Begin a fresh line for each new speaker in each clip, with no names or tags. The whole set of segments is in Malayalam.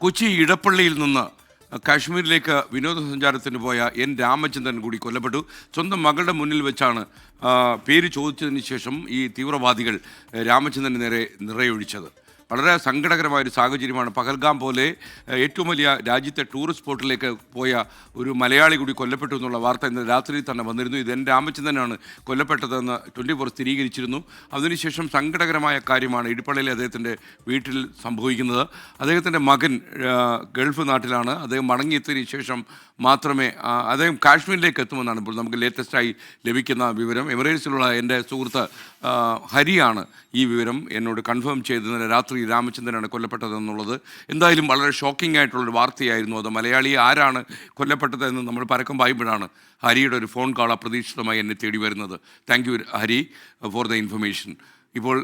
കൊച്ചി ഇടപ്പള്ളിയിൽ നിന്ന് കാശ്മീരിലേക്ക് വിനോദസഞ്ചാരത്തിന് പോയ എൻ രാമചന്ദ്രൻ കൂടി കൊല്ലപ്പെട്ടു. സ്വന്തം മകളുടെ മുന്നിൽ വെച്ചാണ് പേര് ചോദിച്ചതിന് ശേഷം ഈ തീവ്രവാദികൾ രാമചന്ദ്രന് നേരെ നിറയൊഴിച്ചത്. വളരെ സങ്കടകരമായൊരു സാഹചര്യമാണ്. പഹൽഗാം പോലെ ഏറ്റവും വലിയ രാജ്യത്തെ ടൂറിസ്റ്റ് സ്പോട്ടിലേക്ക് പോയ ഒരു മലയാളി കൂടി കൊല്ലപ്പെട്ടു എന്നുള്ള വാർത്ത ഇന്ന് രാത്രി തന്നെ വന്നിരുന്നു. ഇത് എൻ രാമചന്ദ്രനാണ് കൊല്ലപ്പെട്ടതെന്ന് 24 സ്ഥിരീകരിച്ചിരുന്നു. അതിനുശേഷം സങ്കടകരമായ കാര്യമാണ് ഇടപ്പള്ളിയിലെ അദ്ദേഹത്തിൻ്റെ വീട്ടിൽ സംഭവിക്കുന്നത്. അദ്ദേഹത്തിൻ്റെ മകൻ ഗൾഫ് നാട്ടിലാണ്. അദ്ദേഹം മടങ്ങിയെത്തിയതിന് ശേഷം മാത്രമേ അദ്ദേഹം കാശ്മീരിലേക്ക് എത്തുമെന്നാണ് ഇപ്പോൾ നമുക്ക് ലേറ്റസ്റ്റായി ലഭിക്കുന്ന വിവരം. എമിറേറ്റ്സിലുള്ള എൻ്റെ സുഹൃത്ത് ഹരിയാണ് ഈ വിവരം എന്നോട് കൺഫേം ചെയ്തതിന് രാത്രി രാമചന്ദ്രനാണ് കൊല്ലപ്പെട്ടതെന്നുള്ളത്. എന്തായാലും വളരെ ഷോക്കിംഗ് ആയിട്ടുള്ളൊരു വാർത്തയായിരുന്നു അത്. മലയാളി ആരാണ് കൊല്ലപ്പെട്ടതെന്ന് നമ്മൾ പരക്കം പായുമ്പോഴാണ് ഹരിയുടെ ഒരു ഫോൺ കോൾ അപ്രതീക്ഷിതമായി എന്നെ തേടി വരുന്നത്. Thank you Hari for the information. ഇപ്പോൾ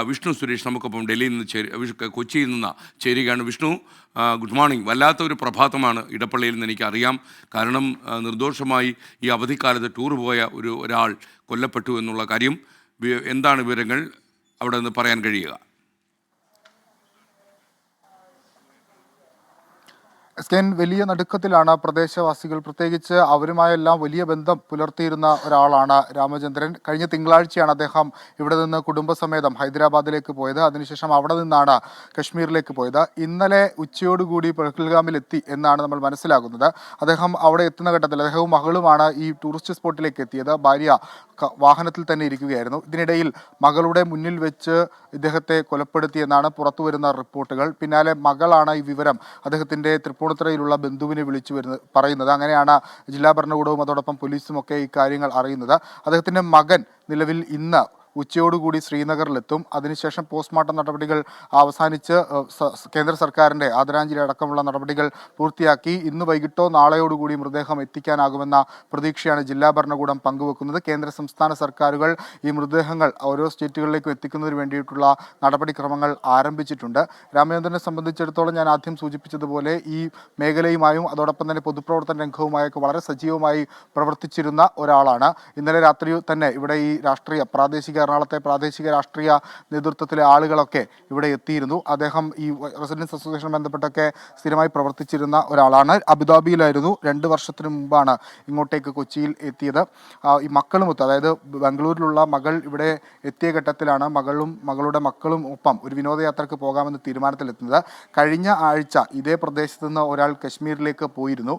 വിഷ്ണു സുരേഷ് നമുക്കൊപ്പം ഡൽഹിയിൽ നിന്ന് കൊച്ചിയിൽ നിന്ന് ചേരുകയാണ്. Vishnu, good morning. വല്ലാത്തൊരു പ്രഭാതമാണ് ഇടപ്പള്ളിയിൽ നിന്ന് എനിക്കറിയാം. കാരണം നിർദോഷമായി ഈ അവധിക്കാലത്ത് ടൂർ പോയ ഒരാൾ കൊല്ലപ്പെട്ടു എന്നുള്ള കാര്യം. എന്താണ് വിവരങ്ങൾ അവിടെ നിന്ന് പറയാൻ കഴിയുക?
വലിയ നടുക്കത്തിലാണ് പ്രദേശവാസികൾ. പ്രത്യേകിച്ച് അവരുമായെല്ലാം വലിയ ബന്ധം പുലർത്തിയിരുന്ന ഒരാളാണ് രാമചന്ദ്രൻ. കഴിഞ്ഞ തിങ്കളാഴ്ചയാണ് അദ്ദേഹം ഇവിടെ നിന്ന് കുടുംബസമേതം ഹൈദരാബാദിലേക്ക് പോയത്. അതിനുശേഷം അവിടെ നിന്നാണ് കശ്മീരിലേക്ക് പോയത്. ഇന്നലെ ഉച്ചയോടുകൂടി പഹൽഗാമിൽ എത്തി എന്നാണ് നമ്മൾ മനസ്സിലാക്കുന്നത്. അദ്ദേഹം അവിടെ എത്തുന്ന ഘട്ടത്തിൽ അദ്ദേഹവും മകളുമാണ് ഈ ടൂറിസ്റ്റ് സ്പോട്ടിലേക്ക് എത്തിയത്. ഭാര്യ വാഹനത്തിൽ തന്നെ ഇരിക്കുകയായിരുന്നു. ഇതിനിടയിൽ മകളുടെ മുന്നിൽ വെച്ച് ഇദ്ദേഹത്തെ കൊലപ്പെടുത്തിയെന്നാണ് പുറത്തുവരുന്ന റിപ്പോർട്ടുകൾ. പിന്നാലെ മകളാണ് ഈ വിവരം അദ്ദേഹത്തിൻ്റെ തൃപ്പൂണിത്തുറയിലുള്ള ബന്ധുവിനെ വിളിച്ചു പറയുന്നത്. അങ്ങനെയാണ് ജില്ലാ ഭരണകൂടവും അതോടൊപ്പം പോലീസും ഒക്കെ ഈ കാര്യങ്ങൾ അറിയുന്നത്. അദ്ദേഹത്തിൻ്റെ മകൻ നിലവിൽ ഇന്ന് ഉച്ചയോടുകൂടി ശ്രീനഗറിലെത്തും. അതിനുശേഷം പോസ്റ്റ്മോർട്ടം നടപടികൾ അവസാനിച്ച് കേന്ദ്ര സർക്കാരിൻ്റെ ആദരാഞ്ജലി അടക്കമുള്ള നടപടികൾ പൂർത്തിയാക്കി ഇന്ന് വൈകിട്ടോ നാളെയോടുകൂടി മൃതദേഹം എത്തിക്കാനാകുമെന്ന പ്രതീക്ഷയാണ് ജില്ലാ ഭരണകൂടം പങ്കുവെക്കുന്നത്. കേന്ദ്ര സംസ്ഥാന സർക്കാരുകൾ ഈ മൃതദേഹങ്ങൾ ഓരോ സ്റ്റേറ്റുകളിലേക്കും എത്തിക്കുന്നതിന് വേണ്ടിയിട്ടുള്ള നടപടിക്രമങ്ങൾ ആരംഭിച്ചിട്ടുണ്ട്. രാമചന്ദ്രനെ സംബന്ധിച്ചിടത്തോളം ഞാൻ ആദ്യം സൂചിപ്പിച്ചതുപോലെ ഈ മേഖലയുമായും അതോടൊപ്പം തന്നെ പൊതുപ്രവർത്തന രംഗവുമായൊക്കെ വളരെ സജീവമായി പ്രവർത്തിച്ചിരുന്ന ഒരാളാണ്. ഇന്നലെ രാത്രി തന്നെ ഇവിടെ ഈ എറണാകുളത്തെ പ്രാദേശിക രാഷ്ട്രീയ നേതൃത്വത്തിലെ ആളുകളൊക്കെ ഇവിടെ എത്തിയിരുന്നു. അദ്ദേഹം ഈ റെസിഡൻസ് അസോസിയേഷൻ ബന്ധപ്പെട്ടൊക്കെ സ്ഥിരമായി പ്രവർത്തിച്ചിരുന്ന ഒരാളാണ്. അബുദാബിയിലായിരുന്നു. 2 വർഷത്തിന് മുമ്പാണ് ഇങ്ങോട്ടേക്ക് കൊച്ചിയിൽ എത്തിയത്. ഈ മക്കളുമൊത്ത്, അതായത് ബാംഗ്ലൂരിലുള്ള മകൾ ഇവിടെ എത്തിയ ഘട്ടത്തിലാണ് മകളുടെ മക്കളും ഒപ്പം ഒരു വിനോദയാത്രയ്ക്ക് പോകാമെന്ന് തീരുമാനത്തിലെത്തുന്നത്. കഴിഞ്ഞ ആഴ്ച ഇതേ പ്രദേശത്ത് നിന്ന് ഒരാൾ കശ്മീരിലേക്ക് പോയിരുന്നു.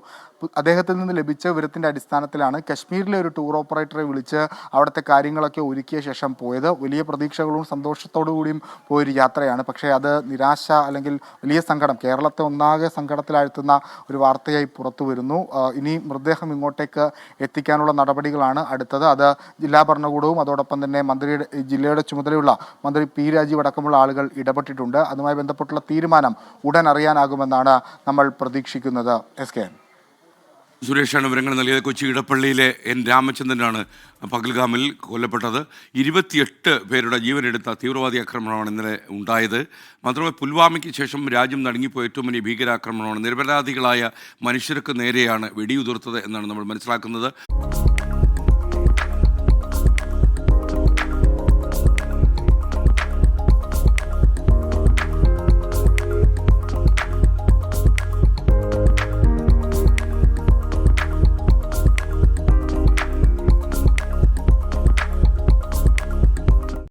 അദ്ദേഹത്തിൽ നിന്ന് ലഭിച്ച വിവരത്തിൻ്റെ അടിസ്ഥാനത്തിലാണ് കശ്മീരിലെ ഒരു ടൂർ ഓപ്പറേറ്ററെ വിളിച്ച് അവിടുത്തെ കാര്യങ്ങളൊക്കെ ഒരുക്കിയ ശേഷം പോയത്. വലിയ പ്രതീക്ഷകളും സന്തോഷത്തോടു കൂടിയും പോയൊരു യാത്രയാണ്. പക്ഷേ അത് നിരാശ അല്ലെങ്കിൽ വലിയ സങ്കടം, കേരളത്തെ ഒന്നാകെ സങ്കടത്തിലാഴ്ത്തുന്ന ഒരു വാർത്തയായി പുറത്തു വരുന്നു. ഇനി മൃതദേഹം ഇങ്ങോട്ടേക്ക് എത്തിക്കാനുള്ള നടപടികളാണ് അടുത്തത്. അത് ജില്ലാ ഭരണകൂടവും അതോടൊപ്പം തന്നെ ജില്ലയുടെ ചുമതലയുള്ള മന്ത്രി പി രാജീവ് അടക്കമുള്ള ആളുകൾ ഇടപെട്ടിട്ടുണ്ട്. അതുമായി ബന്ധപ്പെട്ടുള്ള തീരുമാനം ഉടൻ അറിയാനാകുമെന്നാണ് നമ്മൾ പ്രതീക്ഷിക്കുന്നത്. SK
സുരേഷാണ് വിവരങ്ങൾ നൽകിയത്. കൊച്ചി ഇടപ്പള്ളിയിലെ എൻ രാമചന്ദ്രനാണ് പഹൽഗാമിൽ കൊല്ലപ്പെട്ടത്. 28 പേരുടെ ജീവനെടുത്ത തീവ്രവാദി ആക്രമണമാണ് ഇന്നലെ ഉണ്ടായത്. മാത്രമല്ല, പുൽവാമയ്ക്ക് ശേഷം രാജ്യം നടുങ്ങിപ്പോയ ഏറ്റവും വലിയ ഭീകരാക്രമണമാണ്. നിരപരാധികളായ മനുഷ്യർക്ക് നേരെയാണ് വെടിയുതിർത്തത് എന്നാണ് നമ്മൾ മനസ്സിലാക്കുന്നത്.